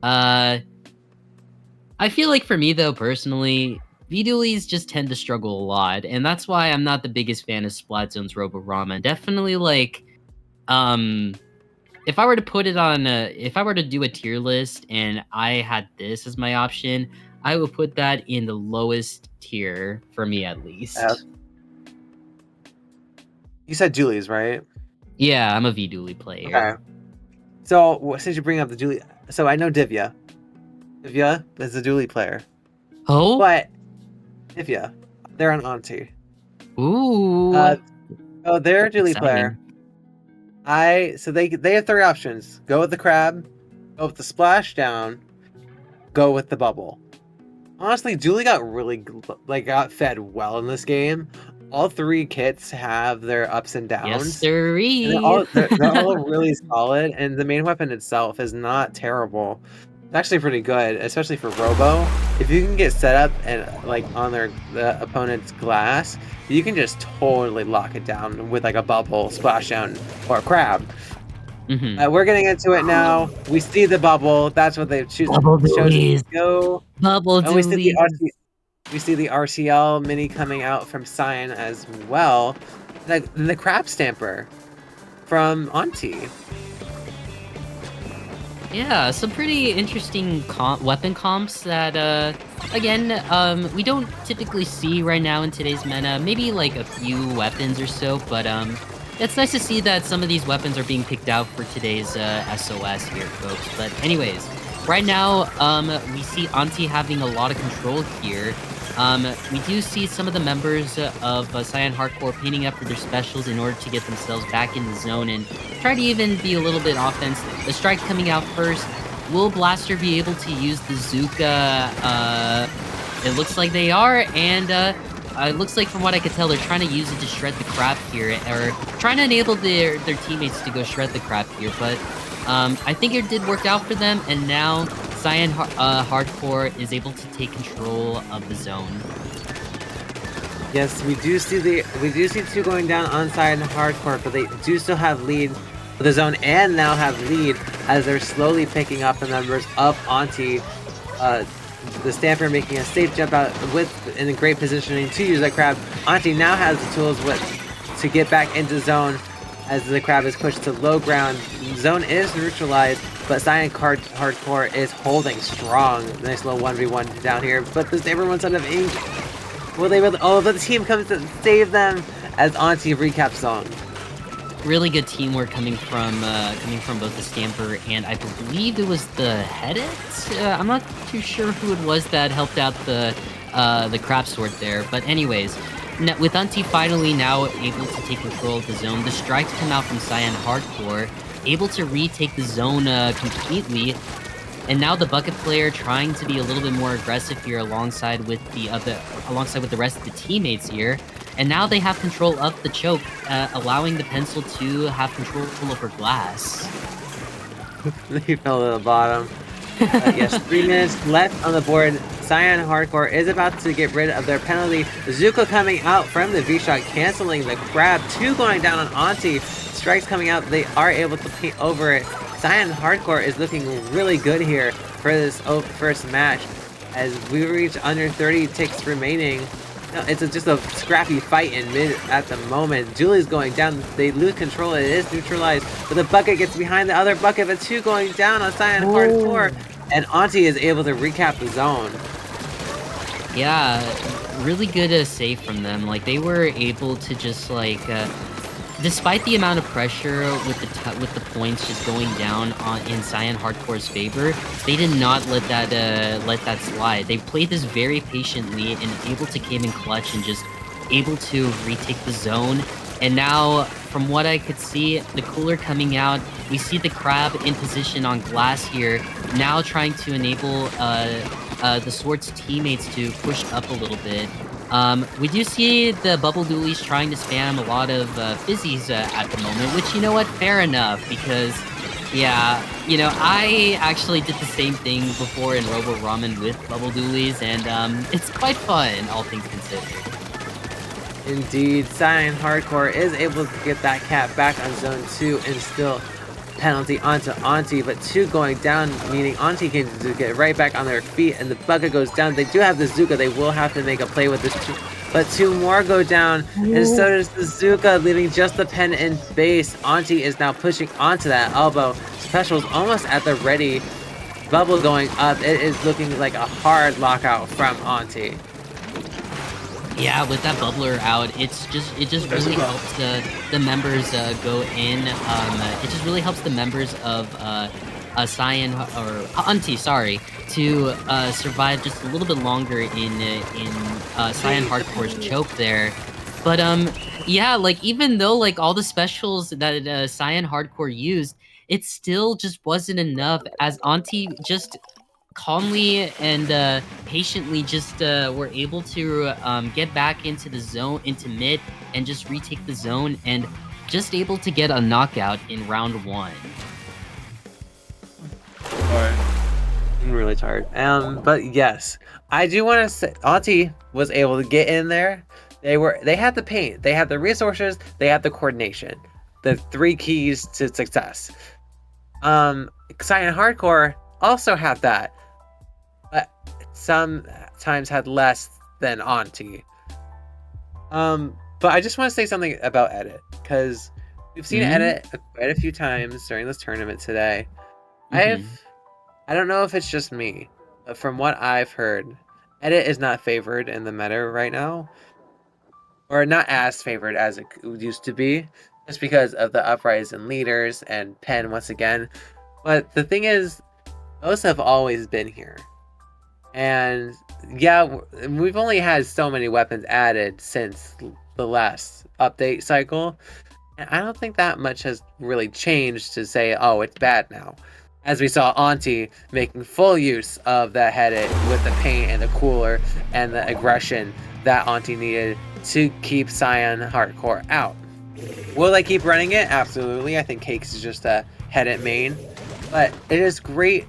Uh, I feel like for me though, personally, V-Dualies just tend to struggle a lot, and that's why I'm not the biggest fan of Splatzone's Roborama. Definitely like, um, if I were to put it on, if I were to do a tier list and I had this as my option, I would put that in the lowest tier for me at least. You said Dualies, right? Yeah, I'm a V-Dualie player. Okay. So since you bring up the Dualie, so I know Divya. Divya is a Dualie player. Oh? But Divya, they're on Auntie. Ooh. Oh, they're a Dualie Exciting. player. So they have three options: go with the crab, go with the splashdown, go with the bubble. Honestly, Julie got fed well in this game. All three kits have their ups and downs. Yes, sirree. And they're all really solid, and the main weapon itself is not terrible. It's actually pretty good, especially for Robo. If you can get set up and like on the opponent's glass, you can just totally lock it down with like a bubble, splashdown, or a crab. We're getting into it now. We see the bubble. That's what they've chosen to go. Bubble And we Dualies. we see the RCL mini coming out from Cyan as well. The crab stamper from Auntie. Yeah, some pretty interesting weapon comps that, again, we don't typically see right now in today's meta. Maybe like a few weapons or so, but it's nice to see that some of these weapons are being picked out for today's SOS here, folks. But anyways, right now, we see Auntie having a lot of control here. We do see some of the members of Cyan Hardcore painting up for their specials in order to get themselves back in the zone and try to even be a little bit offensive. The strike coming out first. Will Blaster be able to use the Zuka? It looks like they are, and it looks like from what I could tell, they're trying to use it to shred the crap here, or trying to enable their teammates to go shred the crap here, but I think it did work out for them, and now Cyan Hardcore is able to take control of the zone. Yes, we do see two going down on Cyan Hardcore, but they do still have lead for the zone and now have lead as they're slowly picking up the members of Auntie. The Stamper making a safe jump out in a great positioning to use that crab. Auntie now has the tools to get back into zone as the crab is pushed to low ground. Zone is neutralized, but Cyan Hardcore is holding strong. Nice little 1v1 down here, but the Stamper runs out of ink. Will they really? Oh, but the team comes to save them as Auntie recaps zone. Really good teamwork coming from both the Stamper and I believe it was the Hedit. I'm not too sure who it was that helped out the crab sort there. But anyways, with Auntie finally now able to take control of the zone, the strikes come out from Cyan Hardcore, able to retake the zone completely. And now the bucket player trying to be a little bit more aggressive here alongside with the rest of the teammates here. And now they have control of the choke, allowing the pencil to have control over glass. They fell to the bottom. Yes, 3 minutes left on the board. Cyan Hardcore is about to get rid of their penalty. Zuko coming out from the V-Shot, canceling the grab. 2 going down on Auntie. Strikes coming out. They are able to paint over it. Cyan Hardcore is looking really good here for this first match. As we reach under 30 ticks remaining. No, it's just a scrappy fight in mid at the moment. Julie's going down. They lose control. It is neutralized. But the bucket gets behind the other bucket. But 2 going down on Cyan Hardcore. And Auntie is able to recap the zone. Yeah, really good save from them. Like, they were able to just, like, despite the amount of pressure with the points just going down in Cyan Hardcore's favor, they did not let that slide. They played this very patiently and able to came in clutch and just able to retake the zone. And now, from what I could see, the cooler coming out, we see the crab in position on glass here, now trying to enable the Sword's teammates to push up a little bit. We do see the Bubble Dualies trying to spam a lot of fizzies at the moment, which, you know what, fair enough, because, yeah, you know, I actually did the same thing before in Robo Ramen with Bubble Dualies, and it's quite fun, all things considered. Indeed, Cyan Hardcore is able to get that cat back on zone 2 and still penalty onto Auntie, but 2 going down, meaning Auntie can get right back on their feet, and the bucket goes down. They do have the Zuka. They will have to make a play with this, but 2 more go down, and so does the Zuka, leaving just the pen in base. Auntie is now pushing onto that elbow. Special's almost at the ready. Bubble going up. It is looking like a hard lockout from Auntie. Yeah, with that bubbler out, it just really helps the members go in. It just really helps the members of Cyan or Auntie, sorry, to survive just a little bit longer in Cyan Hardcore's choke there. But yeah, like even though like all the specials that Cyan Hardcore used, it still just wasn't enough as Auntie just calmly and patiently just were able to get back into the zone, into mid, and just retake the zone, and just able to get a knockout in round 1. I'm really tired. But yes, I do want to say Auntie was able to get in there. They had the paint, they had the resources, they had the coordination. The 3 keys to success. Cyan Hardcore also had that, but sometimes had less than Auntie. But I just want to say something about Edit, because we've seen Edit quite a few times during this tournament today. I don't know if it's just me, but from what I've heard, Edit is not favored in the meta right now. Or not as favored as it used to be, just because of the uprise in leaders and Pen once again. But the thing is, those have always been here. And yeah, we've only had so many weapons added since the last update cycle. And I don't think that much has really changed to say, oh, it's bad now. As we saw Auntie making full use of that head with the paint and the cooler and the aggression that Auntie needed to keep Cyan Hardcore out. Will they keep running it? Absolutely. I think Cakes is just a head at main. But it is great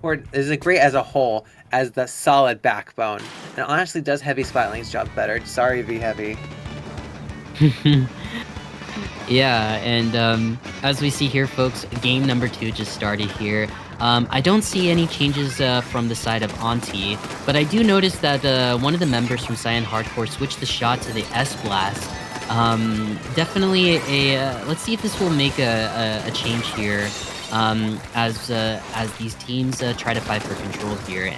as a whole as the solid backbone. And it honestly does Heavy Spotlight's job better. Sorry, V Heavy. Yeah, and as we see here, folks, game number 2 just started here. I don't see any changes from the side of Auntie, but I do notice that one of the members from Cyan Hardcore switched the shot to the S-Blast. Definitely let's see if this will make a change here as these teams try to fight for control here.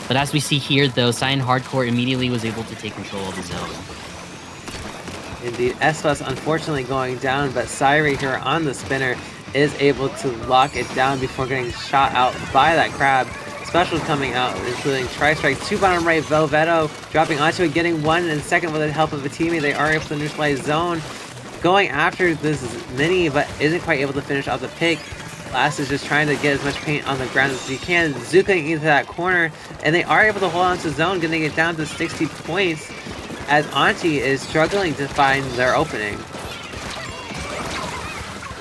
But as we see here, though, Cyan Hardcore immediately was able to take control of the zone. Indeed, S-Blast unfortunately going down, but Syrie here on the spinner is able to lock it down before getting shot out by that crab. Specials coming out, including Tri-Strike, 2 bottom right, Velvetto dropping onto it, getting 1 and second with the help of a teammate. They are able to neutralize zone. Going after this mini, but isn't quite able to finish off the pick. Last is just trying to get as much paint on the ground as he can, zuking into that corner, and they are able to hold on to zone, getting it down to 60 points, as Auntie is struggling to find their opening.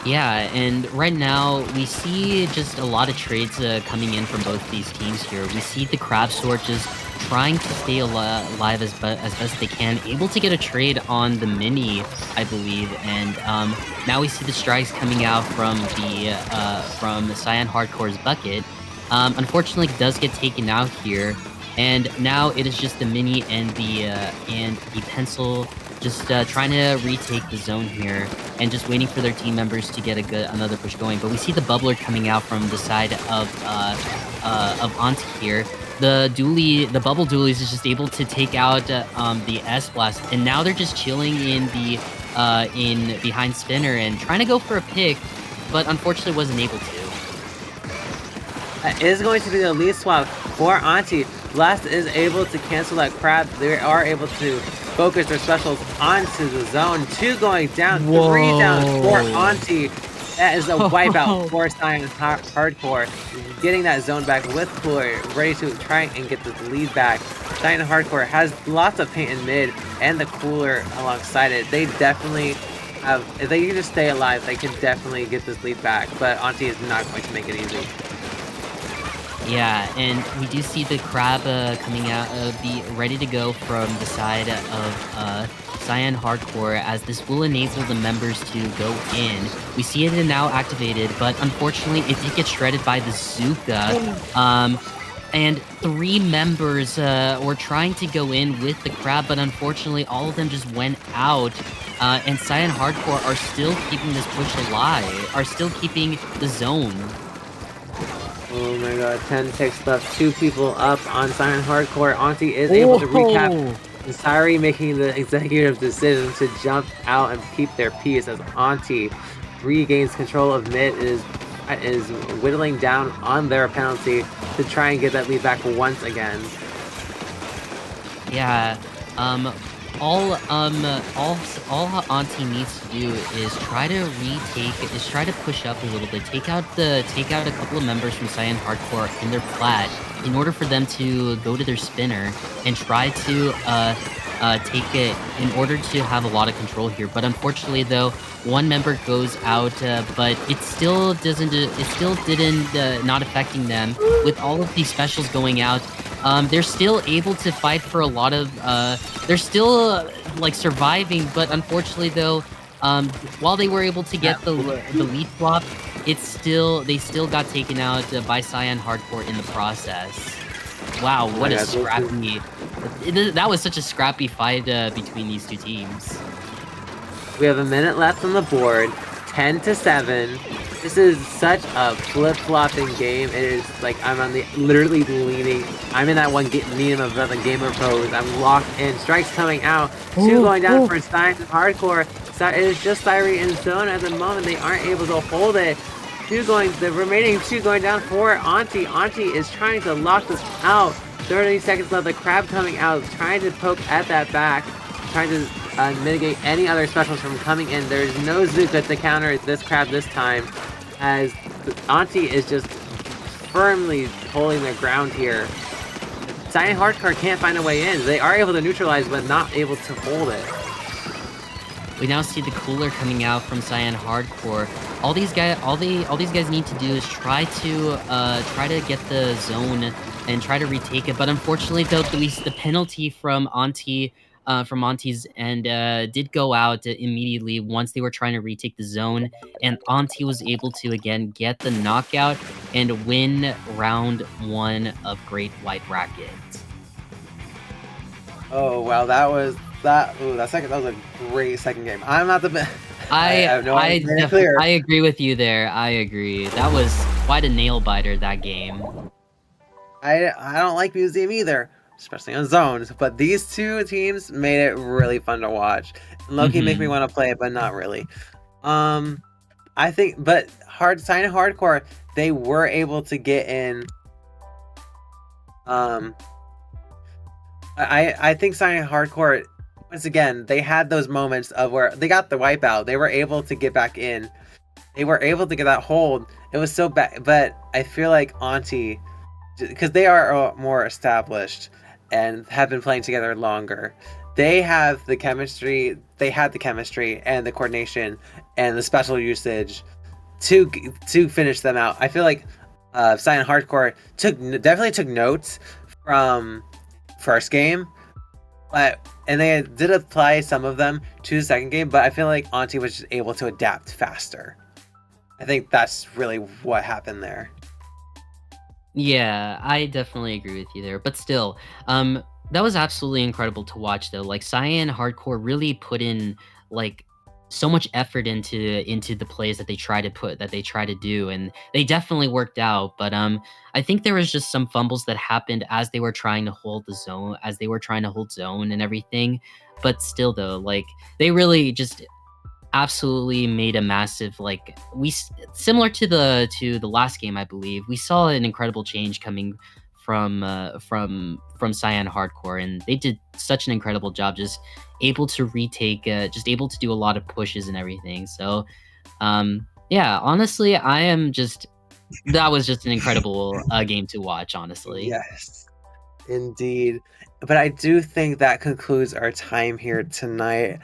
Yeah, and right now we see just a lot of trades coming in from both these teams here. We see the Crab Sword just trying to stay alive as best they can, able to get a trade on the mini, I believe, and now we see the strikes coming out from Cyan Hardcore's bucket. Unfortunately, it does get taken out here, and now it is just the mini and the pencil just trying to retake the zone here and just waiting for their team members to get another push going. But we see the bubbler coming out from the side of Auntie here. The bubble dualies is just able to take out the S-Blast, and now they're just chilling in behind spinner and trying to go for a pick, but unfortunately wasn't able to. That is going to be the lead swap for Auntie. Blast is able to cancel that crab. They are able to focus their specials onto the zone. 2 going down, 3 down for Auntie. That is a wipeout for Cyan Hardcore. Getting that zone back with Cooler, ready to try and get the lead back. Cyan Hardcore has lots of paint in mid and the Cooler alongside it. They definitely have, if they can just stay alive, they can definitely get this lead back. But Auntie is not going to make it easy. Yeah, and we do see the crab coming out, be ready to go from the side of Cyan Hardcore, as this will enable the members to go in. We see it now activated, but unfortunately it did get shredded by the Zuka. And 3 members were trying to go in with the crab, but unfortunately all of them just went out. And Cyan Hardcore are still keeping this push alive, are still keeping the zone. Oh my god, 10 ticks left, 2 people up on Cyan Hardcore. Auntie is able to recap, and Sairi making the executive decision to jump out and keep their peace as Auntie regains control of mid and is whittling down on their penalty to try and get that lead back once again. Yeah, all Auntie needs to do is try to push up a little bit, take out a couple of members from Cyan Hardcore in their plat in order for them to go to their spinner and try to take it in order to have a lot of control here. But unfortunately, though, one member goes out, but it still didn't not affecting them with all of these specials going out. They're still able to fight for a lot of, they're still, like, surviving, but unfortunately, though, while they were able to get the lead flop, they still got taken out by Cyan Hardcore in the process. Wow, what a scrappy, that was such a scrappy fight between these two teams. We have a minute left on the board, 10-7. This is such a flip-flopping game. It is like I'm on the literally leaning. I'm in that one meme of the gamer pose. I'm locked in. Strikes coming out. 2 going down for Cyan Hardcore. It is just Sairi in zone at the moment. They aren't able to hold it. The remaining 2 going down for Auntie. Auntie is trying to lock this out. 30 seconds left. The crab coming out, trying to poke at that back, trying to mitigate any other specials from coming in. There is no Zuka to counter this crab this time, as Auntie is just firmly holding their ground here. Cyan Hardcore can't find a way in. They are able to neutralize, but not able to hold it. We now see the cooler coming out from Cyan Hardcore. All these guys need to do is try to get the zone and try to retake it. But unfortunately, though, the penalty from Auntie's end did go out immediately once they were trying to retake the zone, and Auntie was able to again get the knockout and win round 1 of Great White Bracket. Oh wow, that was a great second game. I'm not the best. I agree with you there. I agree. That was quite a nail biter, that game. I don't like Museum either, especially on zones, but these 2 teams made it really fun to watch. Low-key make me want to play it, but not really. I think, but Cyan Hardcore, they were able to get in. I think Cyan Hardcore, once again, they had those moments of where they got the wipeout. They were able to get back in. They were able to get that hold. It was so bad, but I feel like Auntie, because they are more established and have been playing together longer, they have the chemistry. They had the chemistry and the coordination and the special usage to finish them out. I feel like Cyan Hardcore definitely took notes from first game, and they did apply some of them to the second game, but I feel like Auntie was just able to adapt faster. I think that's really what happened there. Yeah, I definitely agree with you there, but still, that was absolutely incredible to watch, though. Like, Cyan Hardcore really put in, like, so much effort into the plays that they try to do, and they definitely worked out. But I think there was just some fumbles that happened as they were trying to hold zone and everything. But still, though, like, they really just absolutely made a massive, like, similar to the last game, I believe. We saw an incredible change coming from Cyan Hardcore, and they did such an incredible job, just able to retake, just able to do a lot of pushes and everything. So yeah, honestly, that was just an incredible game to watch, honestly. Yes, indeed. But I do think that concludes our time here tonight.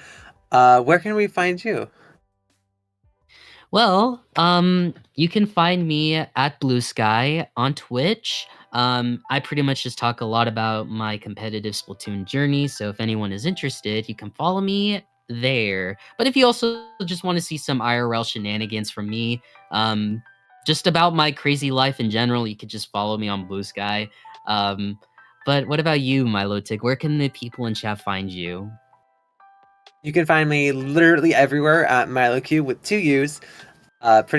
Where can we find you? Well, you can find me at Blue Sky on Twitch. I pretty much just talk a lot about my competitive Splatoon journey, so if anyone is interested, you can follow me there. But if you also just want to see some IRL shenanigans from me, just about my crazy life in general, you could just follow me on Blue Sky. Um, but what about you, Milo Tick? Where can the people in chat find you? You can find me literally everywhere at MiloQ with 2 U's. Pretty